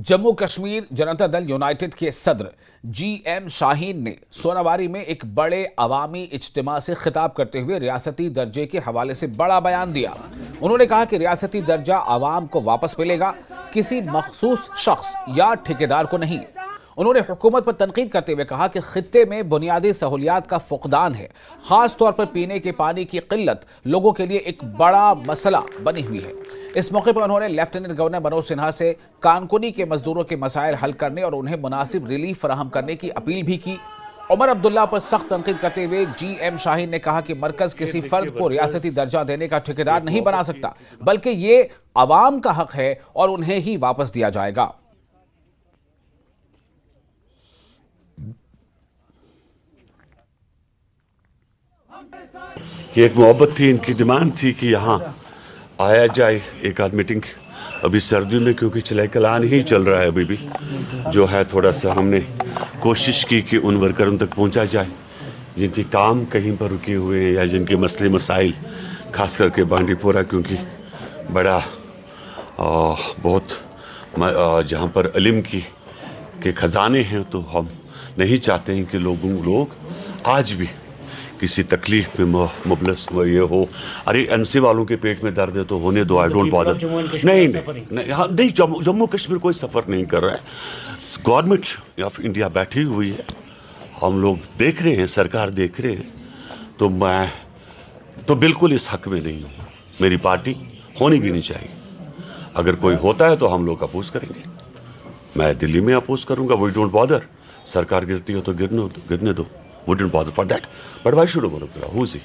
Jammu Kashmir Janata Dal United के सदर GM Shaheen ने सोनावारी में एक बड़े अवामी इज्तिमा से खिताब करते हुए रियासती दर्जे के हवाले से बड़ा बयान दिया। उन्होंने कहा कि रियासती दर्जा आवाम को वापस मिलेगा, किसी मखसूस शख्स या ठेकेदार को नहीं। उन्होंने हुकूमत पर तनकीद करते हुए कहा कि खित्ते में बुनियादी सहूलियात का फुकदान है, खास तौर पर पीने के पानी की किल्लत लोगों के लिए एक बड़ा मसला बनी हुई है। इस मौके पर उन्होंने लेफ्टिनेंट गवर्नर मनोज सिन्हा से कानकुनी के मजदूरों के मसाइल हल करने और उन्हें मुनासिब रिलीफ फराहम करने की अपील भी की। उमर अब्दुल्ला पर सख्त तनकीद करते हुए GM शाहीन ने कहा कि मरकज किसी फर्द को रियासती दर्जा देने का ठेकेदार नहीं बना सकता, बल्कि ये अवाम का हक है और उन्हें ही वापस दिया जाएगा। ये एक मोहब्बत थी, इनकी डिमांड थी कि यहाँ आया जाए एक आध मीटिंग अभी सर्दियों में, क्योंकि चले कलान ही चल रहा है अभी भी, जो है थोड़ा सा हमने कोशिश की कि उन वर्करों तक पहुँचा जाए जिनकी काम कहीं पर रुके हुए हैं या जिनके मसले मसाइल, खास करके बांडीपोरा, क्योंकि बड़ा बहुत जहाँ पर इल्म के ख़जाने हैं, तो हम नहीं चाहते हैं कि लोग आज भी किसी तकलीफ में मुबलस हुए ये हो। अरे एनसी वालों के पेट में दर्द है तो होने दो, आई डोंट बॉदर। नहीं, जम्मू कश्मीर कोई सफ़र नहीं कर रहा है। गवर्नमेंट ऑफ इंडिया बैठी हुई है, हम लोग देख रहे हैं, सरकार देख रहे हैं, तो मैं तो बिल्कुल इस हक में नहीं हूँ। मेरी पार्टी होनी भी नहीं चाहिए। अगर कोई होता है तो हम लोग अपोज करेंगे। मैं दिल्ली में अपोज करूँगा, वी डोंट बॉदर। सरकार गिरती हो तो गिरने दो, we didn't bother for that. But why should Umar Abdullah? Who is he?